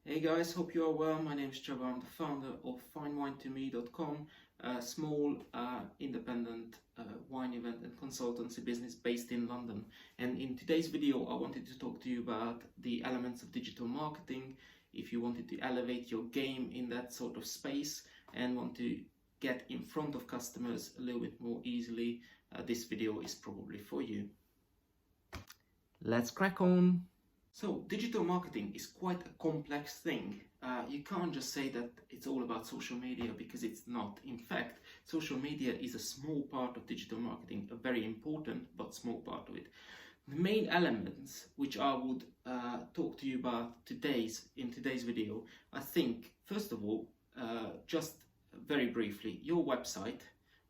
Hey guys, hope you are well. My name is Trevor. I'm the founder of FineWineToMe.com, a small independent wine event and consultancy business based in London. And in today's video, I wanted to talk to you about the elements of digital marketing. If you wanted to elevate your game in that sort of space and want to get in front of customers a little bit more easily, this video is probably for you. Let's crack on. So digital marketing is quite a complex thing. You can't just say that it's all about social media, because it's not. In fact, social media is a small part of digital marketing, a very important but small part of it. The main elements which I would talk to you about in today's video, I think, first of all, just very briefly, your website.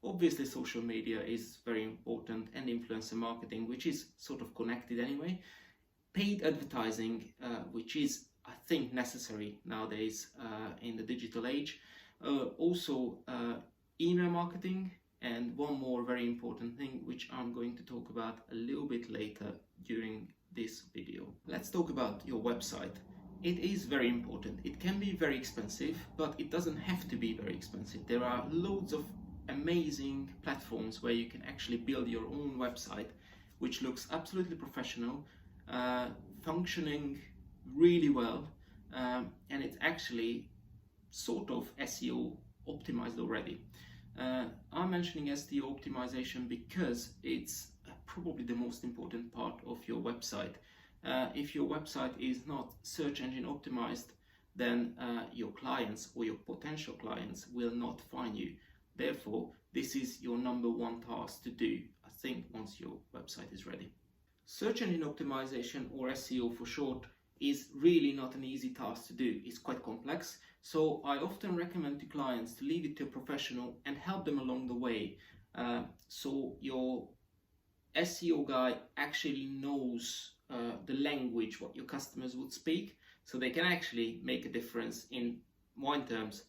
Obviously social media is very important, and influencer marketing, which is sort of connected anyway. Paid advertising, which is, I think, necessary nowadays in the digital age. Also email marketing, and one more very important thing which I'm going to talk about a little bit later during this video. Let's talk about your website. It is very important. It can be very expensive, but it doesn't have to be very expensive. There are loads of amazing platforms where you can actually build your own website, which looks absolutely professional, functioning really well, and it's actually sort of SEO optimized already. I'm mentioning SEO optimization because it's probably the most important part of your website. If your website is not search engine optimized, then your clients or your potential clients will not find you. Therefore, this is your number one task to do, I think, once your website is ready. Search engine optimization, or SEO for short, is really not an easy task to do. It's quite complex, so I often recommend to clients to leave it to a professional and help them along the way, so your SEO guy actually knows the language what your customers would speak, so they can actually make a difference. In wine terms,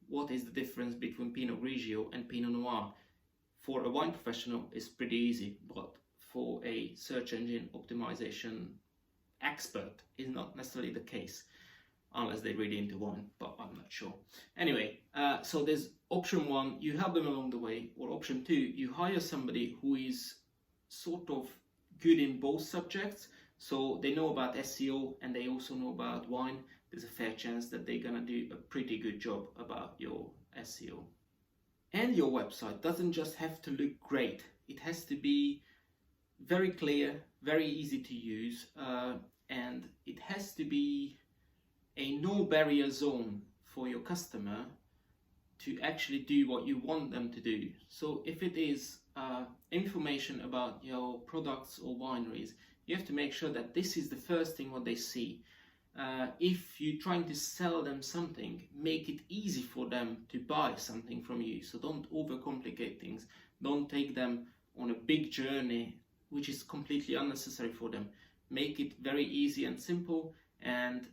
what is the difference between Pinot Grigio and Pinot Noir? For a wine professional, it's pretty easy, but for a search engine optimization expert is not necessarily the case, unless they're really into wine, but I'm not sure. Anyway, so there's option one, you help them along the way, or option two, you hire somebody who is sort of good in both subjects, so they know about SEO and they also know about wine. There's a fair chance that they're gonna do a pretty good job about your SEO. And your website doesn't just have to look great, it has to be very clear, very easy to use, and it has to be a no barrier zone for your customer to actually do what you want them to do. So if it is information about your products or wineries, you have to make sure that this is the first thing what they see. If you're trying to sell them something, make it easy for them to buy something from you. So don't overcomplicate things. Don't take them on a big journey which is completely unnecessary for them. Make it very easy and simple, and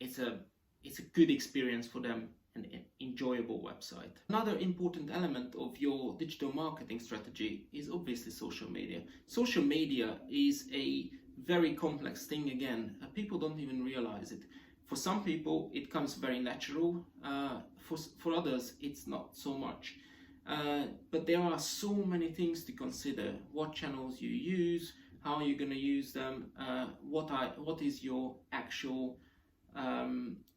it's a good experience for them, an enjoyable website. Another important element of your digital marketing strategy is obviously social media. Social media is a very complex thing again. People don't even realize it. For some people it comes very natural, for others it's not so much. But there are so many things to consider: what channels you use, how you're going to use them, what is your actual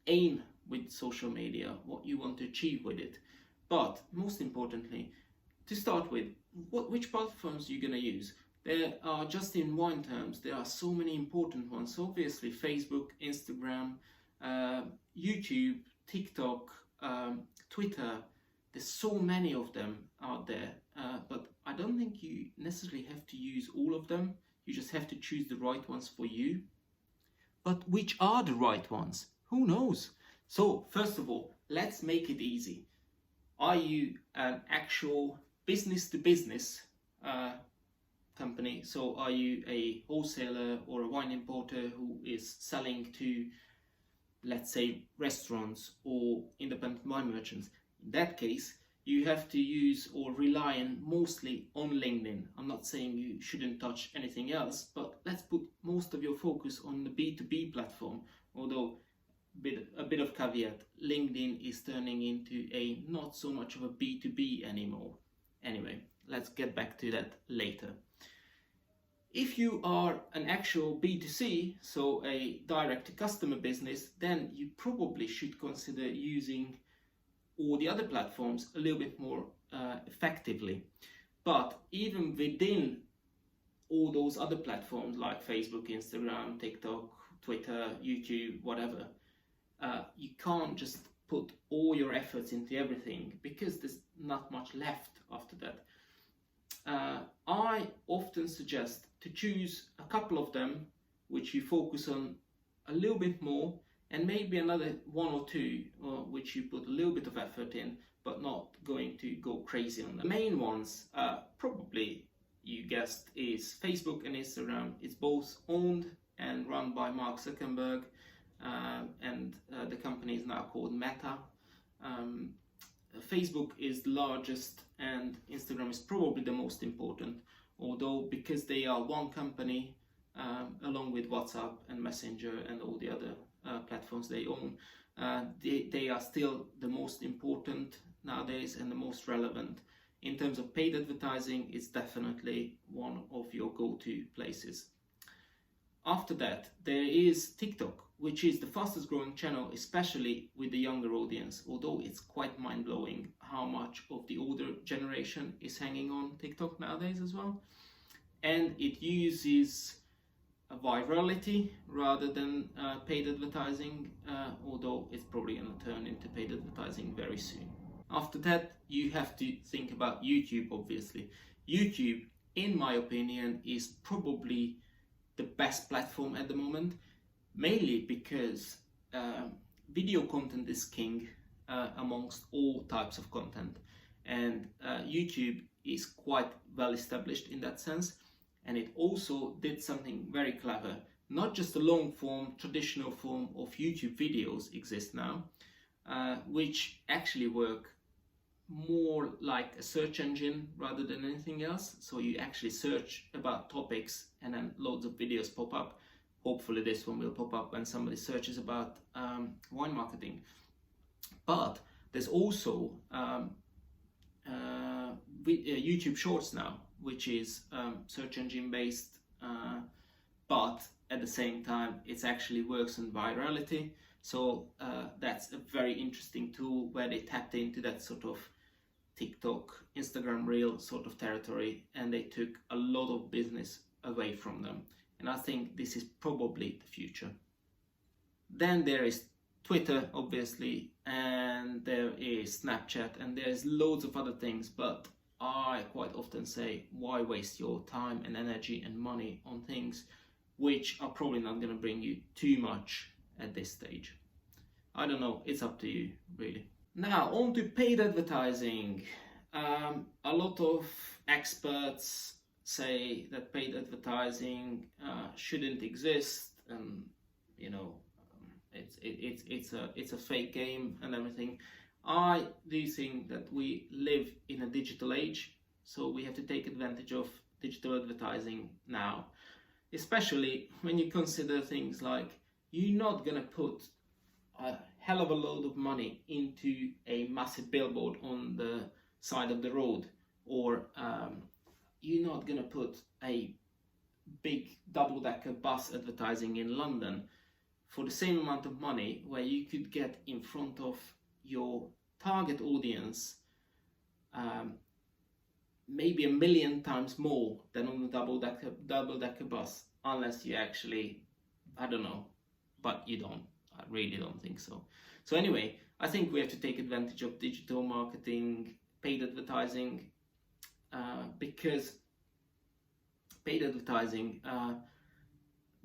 aim with social media, what you want to achieve with it. But most importantly, to start with, which platforms you're going to use. There are, just in wine terms, there are so many important ones. So obviously Facebook, Instagram, YouTube, TikTok, Twitter. There's so many of them out there, but I don't think you necessarily have to use all of them. You just have to choose the right ones for you. But which are the right ones? Who knows? So first of all, let's make it easy. Are you an actual business-to-business company? So are you a wholesaler or a wine importer who is selling to, let's say, restaurants or independent wine merchants? In that case, you have to use or rely mostly on LinkedIn. I'm not saying you shouldn't touch anything else, but let's put most of your focus on the B2B platform, although a bit of caveat, LinkedIn is turning into a not so much of a B2B anymore. Anyway, let's get back to that later. If you are an actual B2C, so a direct to customer business, then you probably should consider using all the other platforms a little bit more effectively. But even within all those other platforms like Facebook, Instagram, TikTok, Twitter, YouTube, whatever, you can't just put all your efforts into everything because there's not much left after that. I often suggest to choose a couple of them which you focus on a little bit more, and maybe another one or two which you put a little bit of effort in, but not going to go crazy on them. The main ones, probably you guessed, is Facebook and Instagram. It's both owned and run by Mark Zuckerberg, and the company is now called Meta. Facebook is the largest and Instagram is probably the most important, although because they are one company, along with WhatsApp and Messenger and all the other platforms they own, they are still the most important nowadays and the most relevant. In terms of paid advertising, it's definitely one of your go-to places. After that, there is TikTok, which is the fastest growing channel, especially with the younger audience, although it's quite mind-blowing how much of the older generation is hanging on TikTok nowadays as well. And it uses virality rather than paid advertising, although it's probably going to turn into paid advertising very soon. After that, you have to think about YouTube, obviously. YouTube, in my opinion, is probably the best platform at the moment, mainly because video content is king amongst all types of content, and YouTube is quite well established in that sense. And it also did something very clever. Not just the long form, traditional form of YouTube videos exist now, which actually work more like a search engine rather than anything else. So you actually search about topics and then loads of videos pop up. Hopefully this one will pop up when somebody searches about wine marketing. But there's also YouTube Shorts now, which is search engine based, but at the same time it actually works on virality. So that's a very interesting tool where they tapped into that sort of TikTok, Instagram Reel sort of territory, and they took a lot of business away from them. And I think this is probably the future. Then there is Twitter, obviously, and there is Snapchat, and there's loads of other things, but I quite often say, why waste your time and energy and money on things which are probably not going to bring you too much at this stage? I don't know, it's up to you, really. Now, on to paid advertising. A lot of experts say that paid advertising shouldn't exist, and you know, it's a fake game and everything. I do think that we live in a digital age, so we have to take advantage of digital advertising now, especially when you consider things like you're not gonna put a hell of a load of money into a massive billboard on the side of the road, or you're not gonna put a big double-decker bus advertising in London for the same amount of money, where you could get in front of your target audience maybe 1 million times more than on the double-decker bus, unless you actually, I don't know, but you don't. I really don't think so. So anyway, I think we have to take advantage of digital marketing, paid advertising, because paid advertising,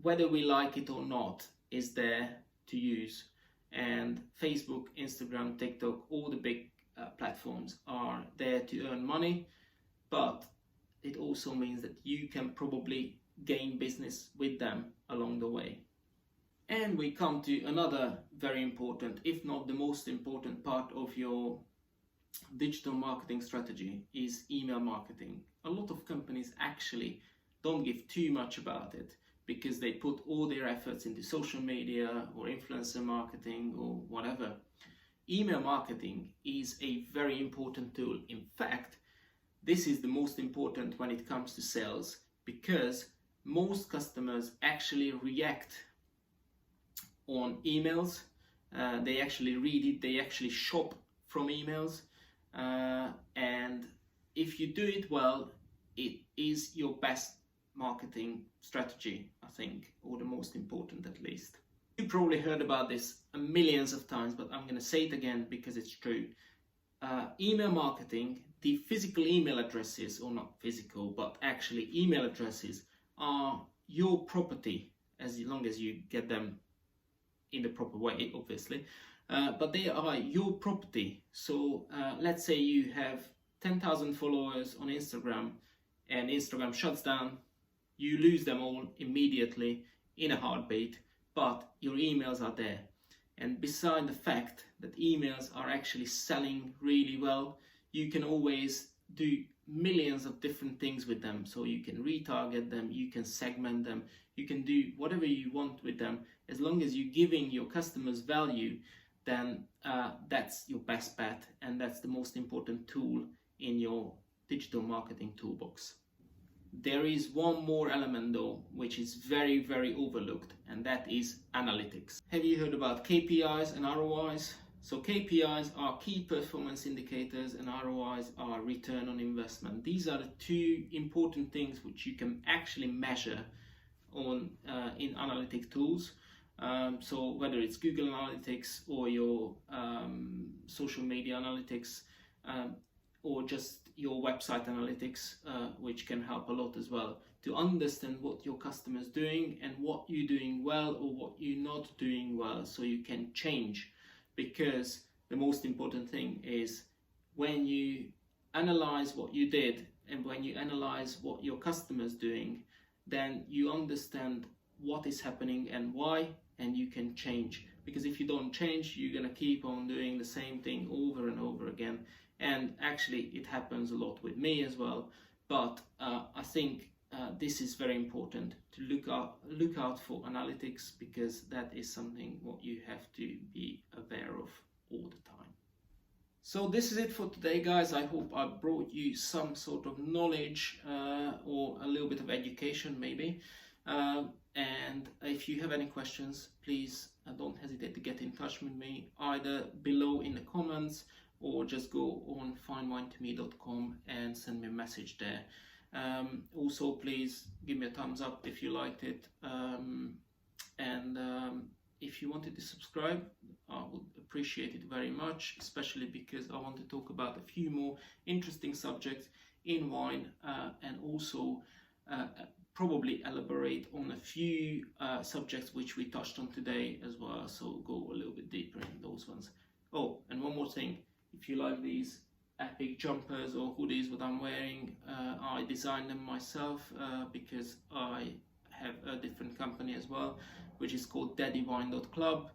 whether we like it or not, is there to use. And Facebook, Instagram, TikTok, all the big platforms are there to earn money, but it also means that you can probably gain business with them along the way. And we come to another very important, if not the most important part of your digital marketing strategy, is email marketing. A lot of companies actually don't give too much about it, because they put all their efforts into social media or influencer marketing or whatever. Email marketing is a very important tool. In fact, this is the most important when it comes to sales, because most customers actually react on emails. They actually read it, they actually shop from emails, and if you do it well, it is your best marketing strategy, I think, or the most important at least. You probably heard about this millions of times, but I'm going to say it again because it's true. Email marketing, the physical email addresses, or not physical, but actually email addresses, are your property, as long as you get them in the proper way, obviously. But they are your property. So let's say you have 10,000 followers on Instagram and Instagram shuts down, you lose them all immediately in a heartbeat, but your emails are there. And beside the fact that emails are actually selling really well, you can always do millions of different things with them. So you can retarget them, you can segment them, you can do whatever you want with them. As long as you're giving your customers value, then that's your best bet, and that's the most important tool in your digital marketing toolbox. There is one more element though, which is very, very overlooked, and that is analytics. Have you heard about KPIs and ROIs? So KPIs are key performance indicators and ROIs are return on investment. These are the two important things which you can actually measure on in analytic tools. So whether it's Google Analytics or your social media analytics, or just your website analytics, which can help a lot as well, to understand what your customer's doing and what you're doing well or what you're not doing well, so you can change. Because the most important thing is when you analyze what you did and when you analyze what your customer's doing, then you understand what is happening and why, and you can change. Because if you don't change, you're going to keep on doing the same thing over and over again. And actually it happens a lot with me as well, but I think this is very important to look out for analytics, because that is something what you have to be aware of all the time. So this is it for today, guys. I hope I brought you some sort of knowledge or a little bit of education maybe. And if you have any questions, please don't hesitate to get in touch with me, either below in the comments or just go on FineWineToMe.com and send me a message there. Also, please give me a thumbs up if you liked it, and if you wanted to subscribe, I would appreciate it very much, especially because I want to talk about a few more interesting subjects in wine, and also probably elaborate on a few subjects which we touched on today as well, so go a little bit deeper in those ones. Oh, and one more thing, if you like these epic jumpers or hoodies what I'm wearing, I designed them myself, because I have a different company as well, which is called daddywine.club.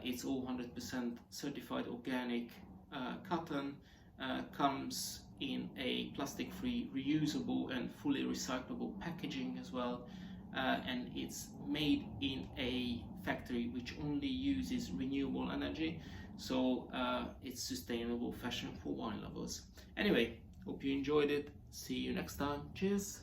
It's all 100% certified organic cotton, comes in a plastic-free, reusable and fully recyclable packaging as well, and it's made in a factory which only uses renewable energy, so it's sustainable fashion for wine lovers. Anyway, hope you enjoyed it. See you next time. Cheers.